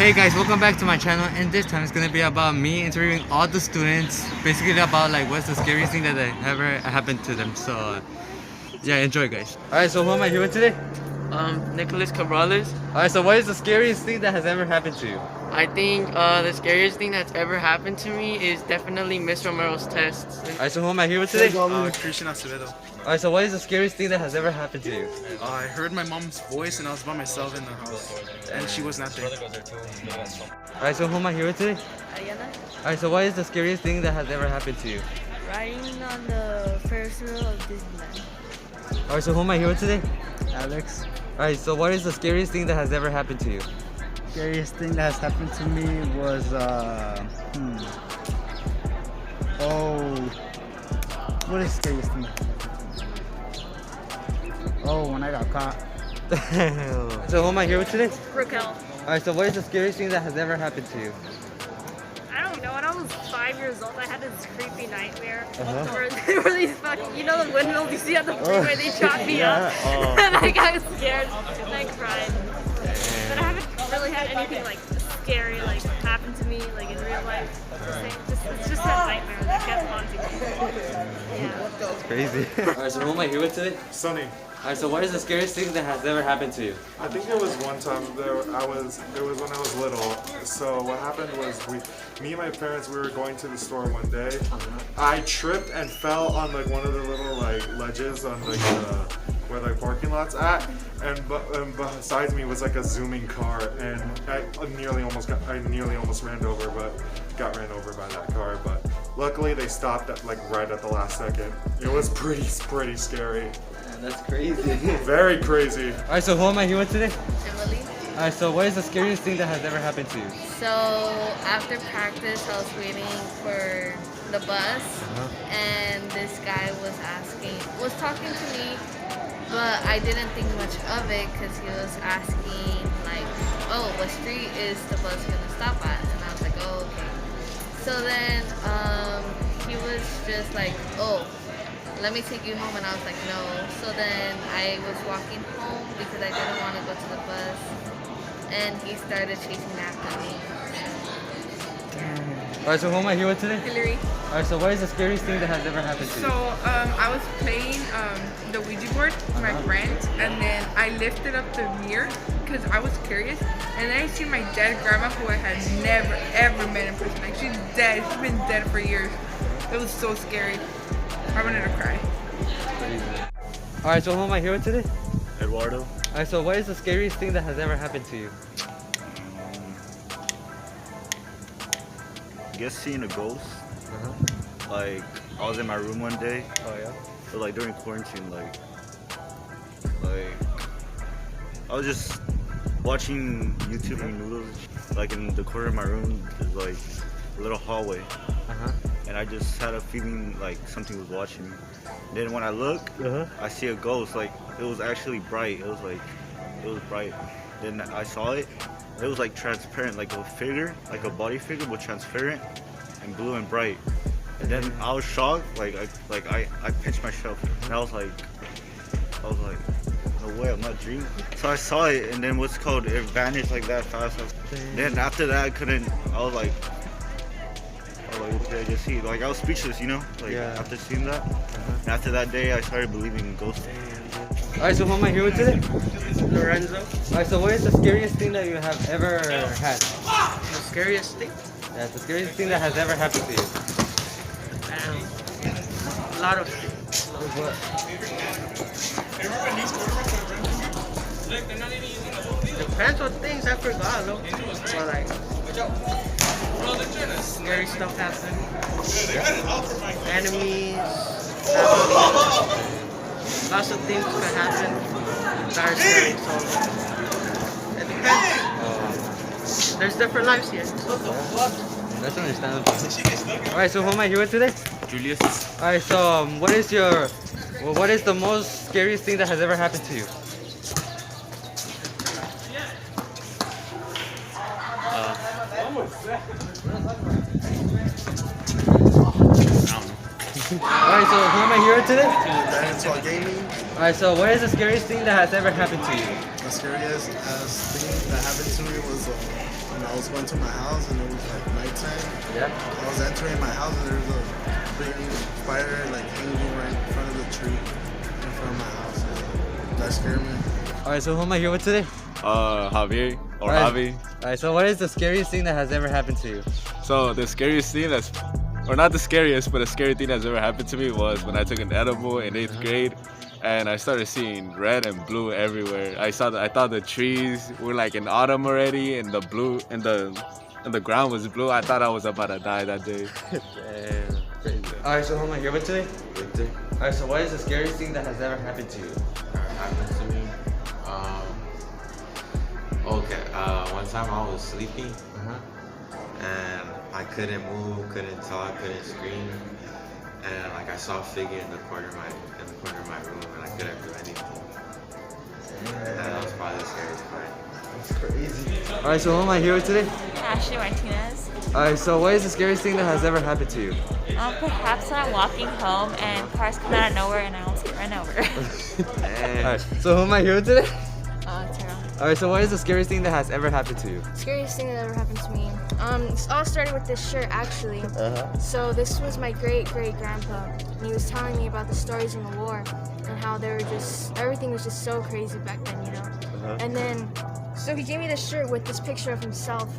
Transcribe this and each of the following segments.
Hey guys, welcome back to my channel, and this time it's gonna be about me interviewing all the students, basically about like what's the scariest thing that ever happened to them. So yeah, enjoy guys. Alright, so who am I here with today? Nicholas Cabrales. Alright, so what is the scariest thing that has ever happened to you? I think the scariest thing that's ever happened to me is definitely Miss Romero's tests. Alright, so who am I here with today? Christian Acevedo. Alright, so what is the scariest thing that has ever happened to you? I heard my mom's voice and I was by myself in the house, and she was not there. Alright, so who am I here with today? Ayana, Alright, so what is the scariest thing that has ever happened to you? riding on the Ferris wheel of Disneyland. Alright, so who am I here with today? Alex, Alright, so what is the scariest thing that has ever happened to you? scariest thing that has happened to me was what is the scariest thing that happened to me? Oh, when I got caught. So who am I here with today? Raquel. Alright, so what is the scariest thing that has ever happened to you? I don't know. When I was 5 years old, I had this creepy nightmare Uh-huh. where these fucking, you know, the windmills you see on the freeway, they chopped me up. Oh. And I got scared and I cried. But I haven't really had anything like scary like happen to me like in real life. It's just that nightmare that kept haunting me. Yeah. That's crazy. Alright, so who am I here with today? Sunny. Alright, so what is the scariest thing that has ever happened to you? I think it was one time it was when I was little. So what happened was me and my parents, we were going to the store one day. I tripped and fell on like one of the little like ledges on like where the parking lot's at, and besides me was like a zooming car, and I nearly almost ran over by that car, but luckily they stopped at like right at the last second. It was pretty scary. Man, that's crazy. Very crazy. Alright, so who am I here with today? Emily. Alright, so what is the scariest thing that has ever happened to you? So after practice, I was waiting for the bus, and this guy was talking to me, but I didn't think much of it because he was asking like, "Oh, what street is the bus gonna stop at?" And I was like, "Oh, okay." So then he was just like, "Oh, let me take you home," and I was like, "No." So then I was walking home because I didn't want to go to the bus, and he started chasing after me. Alright, so who am I here with today? Hillary. Alright, so what is the scariest thing that has ever happened to you? So I was playing the Ouija board with my friends, and then I lifted up the mirror because I was curious, and then I see my dead grandma who I had never ever met in person. Like, she's dead. She's been dead for years. It was so scary. I wanted to cry. Alright, so who am I here with today? Eduardo. Alright, so what is the scariest thing that has ever happened to you? I guess seeing a ghost. Like, I was in my room one day, Oh yeah? but like during quarantine, like I was just watching YouTube and noodles. Like in the corner of my room, there's like a little hallway, and I just had a feeling like something was watching me. Then when I look, I see a ghost. Like, it was actually bright. It was bright. Then I saw it. It was like transparent, like a figure, like a body figure, but transparent and blue and bright. And then I was shocked, like I pinched myself, and I was like, no way, I'm not dreaming. So I saw it, and then it vanished like that fast. Then after that, I was like, what did I just see? Like, I was speechless, you know? Like, after seeing that. And after that day, I started believing in ghosts. Alright, so who am I here with today? Lorenzo. Alright, so what is the scariest thing that you have ever had? The scariest thing? Yeah, the scariest thing that has ever happened to you. A lot of things. What? Depends on things, I forgot, no? But like, scary stuff happened. Enemies happening. Lots of things can happen that are scary, so it depends. There's different lives here. That's understandable. Alright, so who am I here with today? Julius. Alright, so what is the most scariest thing that has ever happened to you? Alright, so who am I here with today? Alright, so what is the scariest thing that has ever happened to you? The scariest thing that happened to me was when I was going to my house and it was like nighttime. Yeah. I was entering my house and there was a big spider like hanging right in front of the tree in front of my house. And that scared me. Alright, so who am I here with today? Javier or Alright. Javi. Alright, so what is the scariest thing that has ever happened to you? So the scariest thing or not the scariest, but a scary thing that's ever happened to me was when I took an edible in 8th grade, and I started seeing red and blue everywhere. I thought the trees were like in autumn already, and the blue and the ground was blue. I thought I was about to die that day. Damn, crazy. Alright, so who am I here with today? Victor. Alright, so what is the scariest thing that has ever happened to you? Happened to me. Okay. One time I was sleeping, and I couldn't move, couldn't talk, couldn't scream, and like I saw a figure in the corner of my room, and I couldn't do anything. And that was probably the scariest part. That's crazy. Alright, so who am I here with today? Ashley Martinez. Alright, so what is the scariest thing that has ever happened to you? Perhaps when I'm walking home and cars come out of nowhere and I almost get run over. Alright, so who am I here with today? Tara. Alright, so what is the scariest thing that has ever happened to you? Scariest thing that ever happened to me. It all started with this shirt actually. So this was my great grandpa, and he was telling me about the stories in the war and how everything was just so crazy back then, you know. And then, so he gave me this shirt with this picture of himself,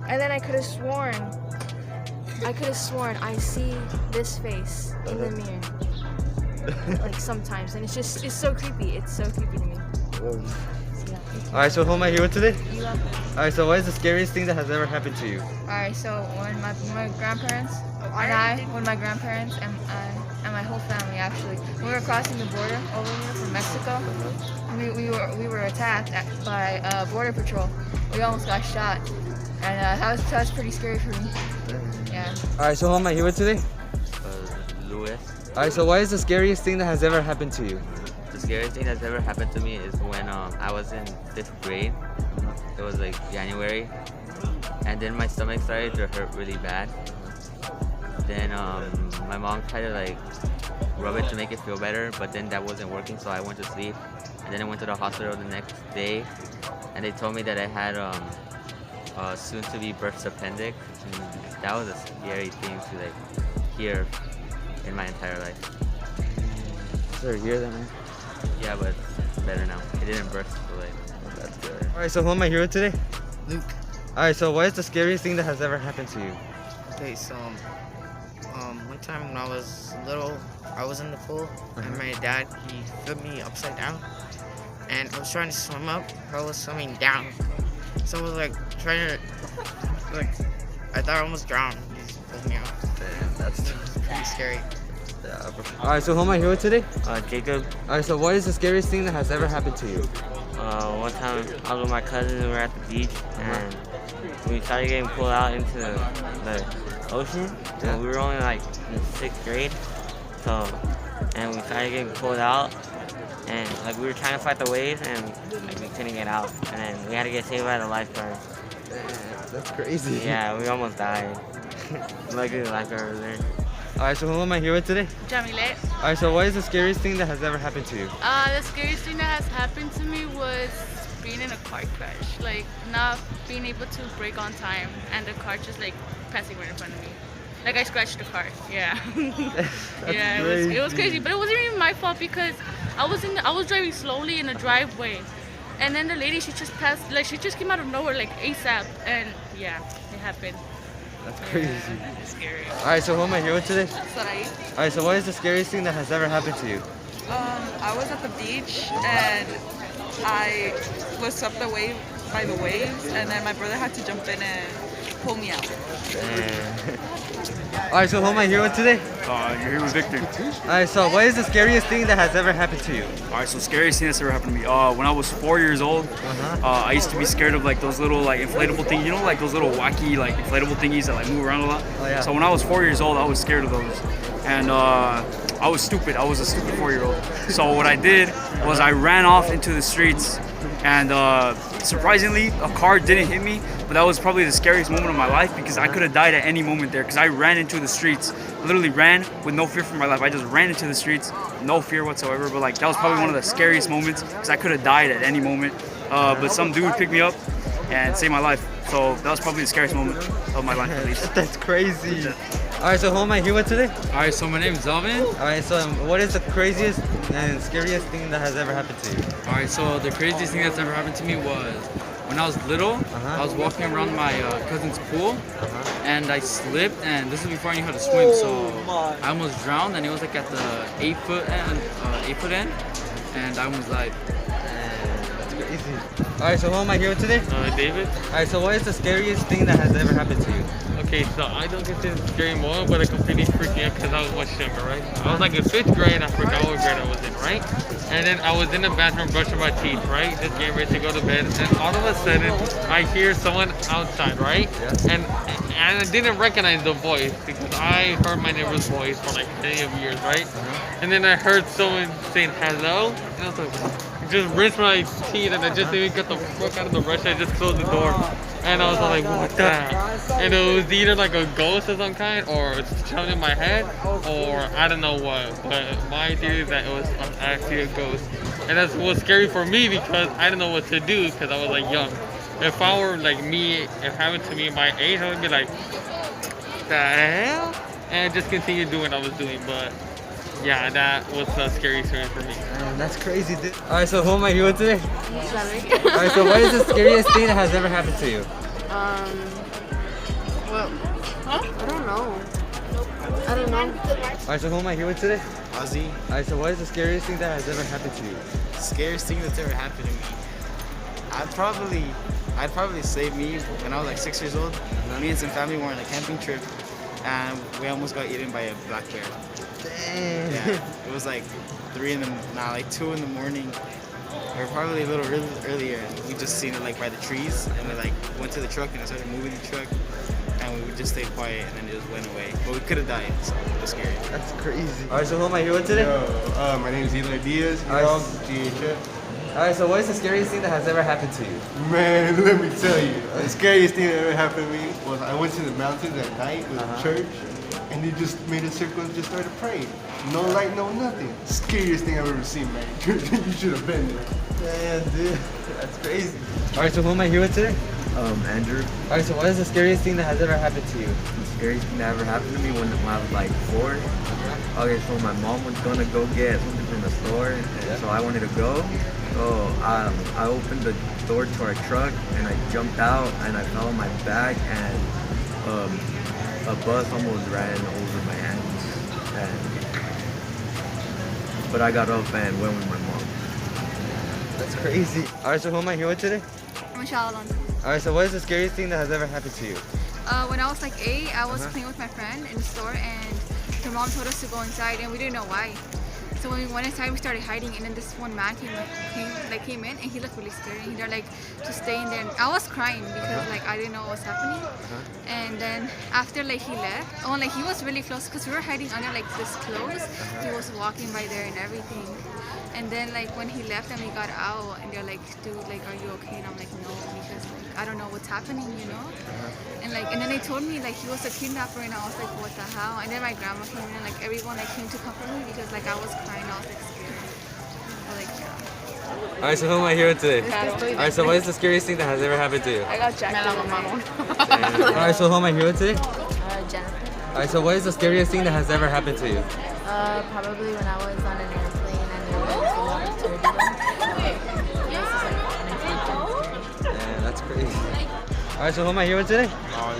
and then I could have sworn I see this face in the mirror, like sometimes, and it's so creepy. It's so creepy to me. Alright, so who am I here with today? Alright, so what is the scariest thing that has ever happened to you? Alright, so when my grandparents and my whole family actually, when we were crossing the border over here from Mexico, we were attacked by border patrol. We almost got shot, and that was pretty scary for me. Yeah. Alright, so who am I here with today? Louis. Alright, so what is the scariest thing that has ever happened to you? The scariest thing that's ever happened to me is when I was in 5th grade. It was like January, and then my stomach started to hurt really bad. Then my mom tried to like rub it to make it feel better, but then that wasn't working, so I went to sleep. And then I went to the hospital the next day, and they told me that I had soon-to-be burst appendix. And that was a scary thing to like hear in my entire life. Sorry to hear that, man. Yeah, but it's better now. It didn't burst, so like, that's good. Alright, so who am I here with today? Luke. Alright, so what is the scariest thing that has ever happened to you? Okay, so one time when I was little, I was in the pool, and my dad, he flipped me upside down, and I was trying to swim up, but I was swimming down. So I was like trying to, like, I thought I almost drowned. He just pulled me out. Damn, that's pretty scary. Yeah, alright, so who am I here with today? Jacob. Alright, so what is the scariest thing that has ever happened to you? One time I was with my cousins and we were at the beach, and we started getting pulled out into the ocean. Yeah. And we were only like in 6th grade, and we started getting pulled out, and like we were trying to fight the waves, and like we couldn't get out, and then we had to get saved by the lifeguard. Damn, that's crazy. Yeah, we almost died. Luckily the lifeguard was there. Alright, so who am I here with today? Jamile. Alright, so what is the scariest thing that has ever happened to you? The scariest thing that has happened to me was being in a car crash. Like, not being able to brake on time and the car just like passing right in front of me. Like, I scratched the car. Yeah. Yeah, it was crazy. But it wasn't even my fault because I was driving slowly in the driveway. And then the lady, she just passed, like, she just came out of nowhere, like, ASAP. And yeah, it happened. That's crazy. It's scary. Alright, so who am I here with today? Sarai. Alright, so what is the scariest thing that has ever happened to you? I was at the beach and I was swept away by the waves, and then my brother had to jump in and pull me out. Alright, so who am I here with today? You're here with Victor. Alright, so what is the scariest thing that has ever happened to you? Alright, so scariest thing that's ever happened to me. When I was 4 years old, I used to be scared of like those little like inflatable things. You know, like those little wacky like inflatable thingies that like move around a lot. Oh, yeah. So when I was 4 years old, I was scared of those, and I was stupid. I was a stupid 4-year-old. So what I did was I ran off into the streets, and surprisingly, a car didn't hit me. But that was probably the scariest moment of my life because I could have died at any moment there because I ran into the streets, literally ran with no fear for my life. I just ran into the streets, no fear whatsoever. But like that was probably one of the scariest moments because I could have died at any moment. But some dude picked me up and saved my life. So that was probably the scariest moment of my life, at least. That's crazy. Alright, so who am I here with today? Alright, so my name is Alvin. Alright, so what is the craziest and scariest thing that has ever happened to you? Alright, so the craziest thing that's ever happened to me was when I was little, I was walking around my cousin's pool and I slipped, and this is before I knew how to swim, so I almost drowned, and it was like at the 8-foot end, and I almost died. That's crazy. Alright, so who am I here with today? David. Alright, so what is the scariest thing that has ever happened to you? Okay, so I don't consider it a scary moment, but it completely freaked me out because I was much younger, right? I was like in 5th grade, I forgot what grade I was in, right? And then I was in the bathroom brushing my teeth, right? Just getting ready to go to bed, and all of a sudden, I hear someone outside, right? And I didn't recognize the voice because I heard my neighbor's voice for like many of years, right? And then I heard someone saying hello, and I was like, just rinsed my teeth, and I just didn't get the fuck out of the rush. I just closed the door, and I was like, what the heck? And it was either like a ghost of some kind, or it's something in my head, or I don't know what. But my theory is that it was actually a ghost, and that was scary for me because I didn't know what to do because I was like young. If I were like me, if it happened to me my age, I would be like, the hell? And just continue doing what I was doing, but yeah, that was the scary experience for me. That's crazy, dude. Alright, so who am I here with today? Alright, so what is the scariest thing that has ever happened to you? Well, I don't know. I don't know. Alright, so who am I here with today? Ozzy. Alright, so what is the scariest thing that has ever happened to you? Scariest thing that's ever happened to me. I'd probably say me when I was like 6 years old. Me and some family were on a camping trip, and we almost got eaten by a black bear. Dang. Yeah, it was like 2 in the morning. Or probably a little earlier, and we just seen it like by the trees, and we like went to the truck and I started moving the truck, and we just stayed quiet, and then it just went away. But we could have died, so it was scary. That's crazy. Alright, so who am I here with today? My name is Eli Diaz. Alright, so what is the scariest thing that has ever happened to you? Man, let me tell you, the scariest thing that ever happened to me was I went to the mountains at night with a church, and they just made a circle and just started praying. No light, no nothing. Scariest thing I've ever seen, man. You should have been there. Damn, dude. That's crazy. Alright, so who am I here with today? Andrew. Alright, so what is the scariest thing that has ever happened to you? The scariest thing that ever happened to me when I was like 4. Okay, so my mom was gonna go get something from the store, and so I wanted to go. So I opened the door to our truck, and I jumped out, and I fell on my back, and a bus almost ran over my hands. But I got up and went with my mom. That's crazy. Alright, so who am I here with today? I'm Michelle Alonso. Alright, so what is the scariest thing that has ever happened to you? When I was like 8, I was playing with my friend in the store, and her mom told us to go inside, and we didn't know why. So when we went inside, we started hiding, and then this one man came in, and he looked really scary. And they're like, just stay in there. And I was crying because like I didn't know what was happening. And then after like he left, he was really close because we were hiding under like this clothes. He was walking by there and everything. And then like when he left and we got out, and they're like, dude, like, are you okay? And I'm like, no, because like I don't know what's happening, you know. And then they told me like he was a kidnapper, and I was like, what the hell? And then my grandma came in, and like everyone like came to comfort me because like I was crying, I was like scared. But like yeah. Alright, so who am I here with today? Alright, so what is the scariest thing that has ever happened to you? I got jacked on my mom. Alright, so who am I here with today? Jennifer. Alright, so what is the scariest thing that has ever happened to you? Probably when I was on an airplane and there was a lot of turbulence. Yeah, that's crazy. Alright, so who am I here with today?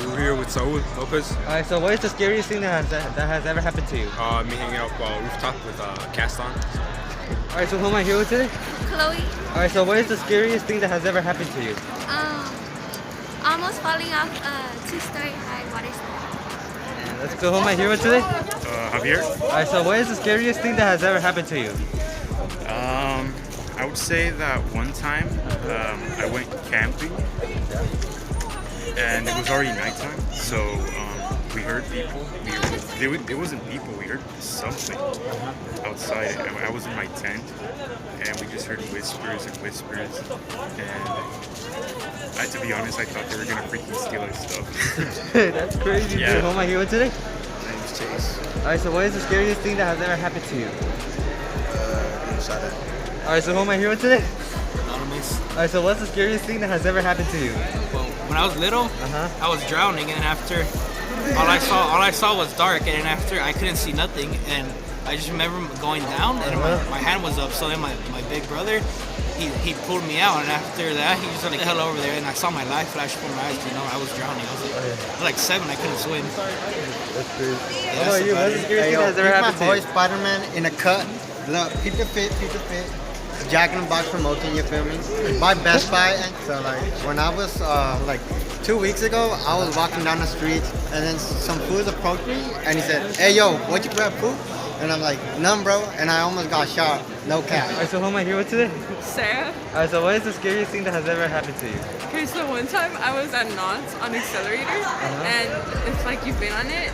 We're here with Saul Lopez. Alright, so what is the scariest thing that has ever happened to you? Me hanging out rooftop with cast on. Alright, so who am I here with today? Chloe. Alright, so what is the scariest thing that has ever happened to you? Almost falling off a 2-story high water slide. Let's go. Who am I here with today? Javier. Alright, so what is the scariest thing that has ever happened to you? I would say that one time I went camping and it was already nighttime, so we heard people. It wasn't people, we heard something outside. I was in my tent and we just heard whispers and whispers, and to be honest, I thought they were gonna freaking steal our stuff. That's crazy. Yeah. Dude. Who am I here with today? My name's Chase. Alright, so what is the scariest thing that has ever happened to you? Shot at. Alright, so who am I here with today? moments. Alright, so what's the scariest thing that has ever happened to you? Well, when I was little, I was drowning, and after all I saw was dark, and then after I couldn't see nothing, and I just remember going down, and my hand was up. So then my big brother, he pulled me out, and after that he just like hell over there, and I saw my life flash before my eyes. You know, I was drowning. I was like 7. I couldn't swim. That's crazy. Yeah, How about you? What's the scariest thing that has ever happened to My you? boy Spider-Man in a cut. Look, keep it fit. Jack in the Box promoting, you feel me? By Best Buy. And so like when I was like 2 weeks ago, I was walking down the street and then some food approached me and he said, "Hey yo, what you grab food?" And I'm like, "None, bro." And I almost got shot. No cap. Alright, so who am I here with today? Sarah. Alright, so what is the scariest thing that has ever happened to you? Okay, so one time I was at Knott's on Accelerator, and it's like you've been on it,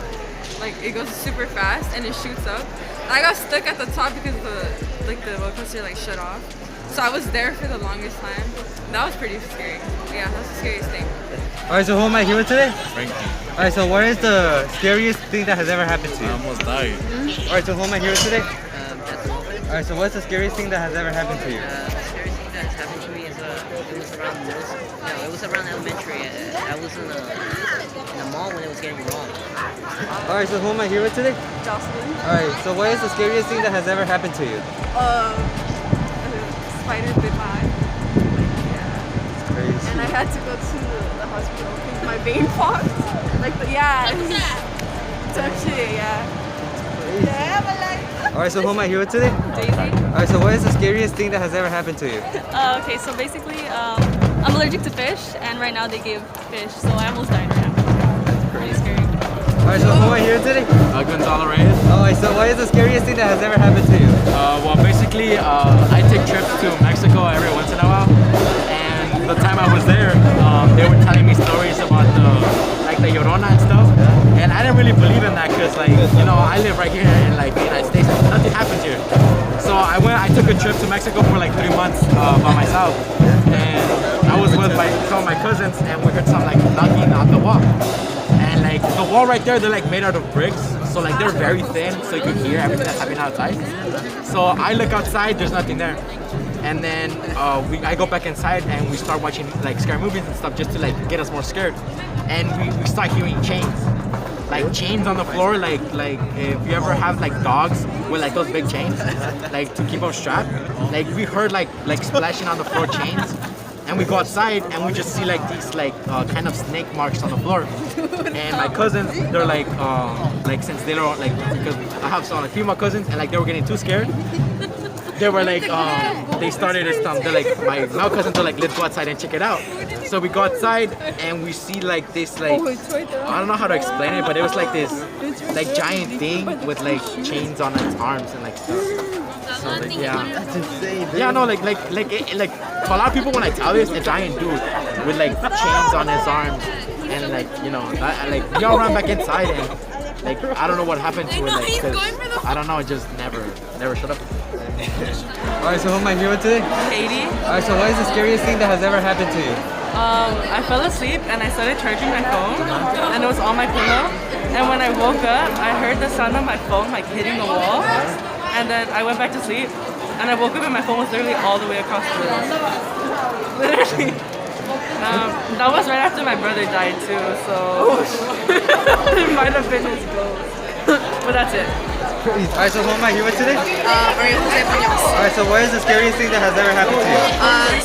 like it goes super fast and it shoots up. And I got stuck at the top because the roller coaster like shut off. So I was there for the longest time. That was pretty scary. Yeah, that's the scariest thing. Alright, so who am I here with today? Frankie. Alright, so what is the scariest thing that has ever happened to you? I almost died. Alright, so who am I here with today? Alright, so what's the scariest thing that has ever happened to you? The scariest thing that has happened to me is it was around elementary. I was in the mall when it was getting robbed. Alright, so who am I here with today? Jocelyn. Alright, so what is the scariest thing that has ever happened to you? Spider bit my eye. It's crazy. And I had to go to the hospital because my vein popped. Touch it, yeah. Yeah, but like. Alright, so who am I here with today? Daisy. Alright, so what is the scariest thing that has ever happened to you? Okay, so basically, I'm allergic to fish, and right now they give fish, so I almost died right now. Pretty scary. Alright, so who am I here today? Gonzalo Reyes. Alright, so what is the scariest thing that has ever happened to you? Well, basically, I take trips to Mexico every once in a while, and the time I was there, they were telling me stories about the Llorona and stuff, and I didn't really believe in that because, like, you know, I live right here in like the United States, nothing happens here. So I took a trip to Mexico for like 3 months by myself, and I was with some of my cousins, and we heard some like knocking on the wall. And like the wall right there, they're like made out of bricks, so like they're very thin, so you can hear everything that's happening outside. So I look outside, there's nothing there, and then I go back inside and we start watching like scary movies and stuff just to like get us more scared. And we start hearing chains, like chains on the floor, like if you ever have like dogs with like those big chains, like to keep them strapped. Like we heard like splashing on the floor chains. And we go outside and we just see like these kind of snake marks on the floor. And my cousins, they're like since they were like, because I have some like female cousins and like they were getting too scared. They were like they started this they're like my male cousins are like, let's go outside and check it out. So we go outside and we see like this I don't know how to explain it, but it was like this like giant thing with like chains on its arms and like stuff. So, like, yeah. That's insane, dude. Yeah, no, like for a lot of people when I tell this, a giant dude with like chains on his arms and like, you know, like we all ran back inside and like I don't know what happened to it, like, 'cause I don't know, it just never shut up. Alright, so who am I here with today? Katie. Alright, so what is the scariest thing that has ever happened to you? I fell asleep and I started charging my phone and it was on my pillow. And when I woke up, I heard the sound of my phone like hitting the wall. And then I went back to sleep and I woke up and my phone was literally all the way across the room. Literally. That was right after my brother died too, so it might have been his ghost. But that's it. Alright, so who am I here with today? Maria Jose Munoz. Alright, so what is the scariest thing that has ever happened to you?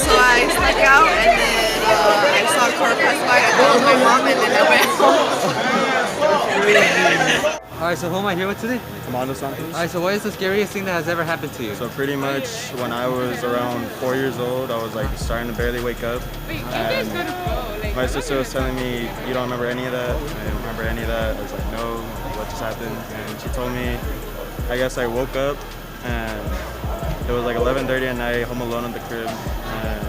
So I snuck out and then I saw a car pass by. I called my mom and then I went home. Alright, so who am I here with today? Commander Santos. Alright, so what is the scariest thing that has ever happened to you? So pretty much when I was around 4 years old, I was like starting to barely wake up. And my sister was telling me, you don't remember any of that? I didn't remember any of that. I was like, no, what just happened? And she told me, I guess I woke up and it was like 11:30 at night, home alone in the crib. And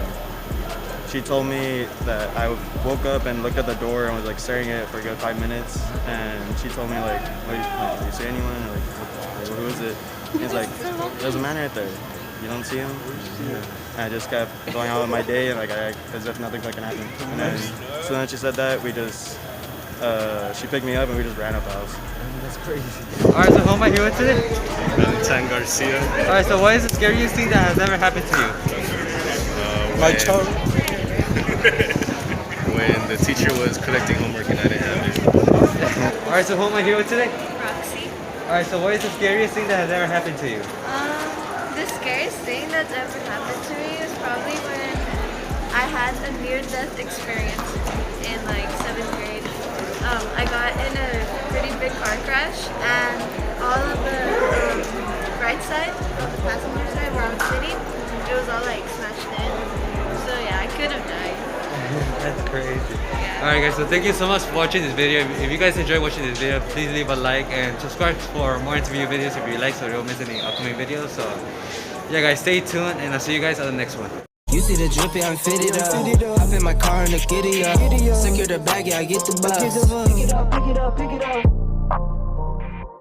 she told me that I woke up and looked at the door and was like staring at it for a good 5 minutes. And she told me like, do you see anyone? Like, who is it? He's like, there's a man right there. You don't see him? And I just kept going on with my day and like as if nothing's like gonna happen. And then so then she said that we just she picked me up and we just ran out the house. That's crazy. Alright, so who am I here with today? Valentin Garcia. Alright, so what is the scariest thing that has ever happened to you? My child. When the teacher was collecting homework and I didn't have it. Alright, so who am I here with today? Roxy. Alright, so what is the scariest thing that has ever happened to you? The scariest thing that's ever happened to me was probably when I had a near-death experience in like 7th grade. I got in a pretty big car crash and all of the right side, the passenger side where I was sitting, it was all like smashed in. So yeah, I could have died. That's crazy. Alright guys, so thank you so much for watching this video. If you guys enjoyed watching this video, please leave a like and subscribe for more interview videos if you like so you don't miss any upcoming videos. So yeah guys, stay tuned and I'll see you guys on the next one. You see the drippy, I'm fitted up. Hop in my car and the giddy up. Secure the bag, yeah, I get the bus. Pick it up, pick it up, pick it up.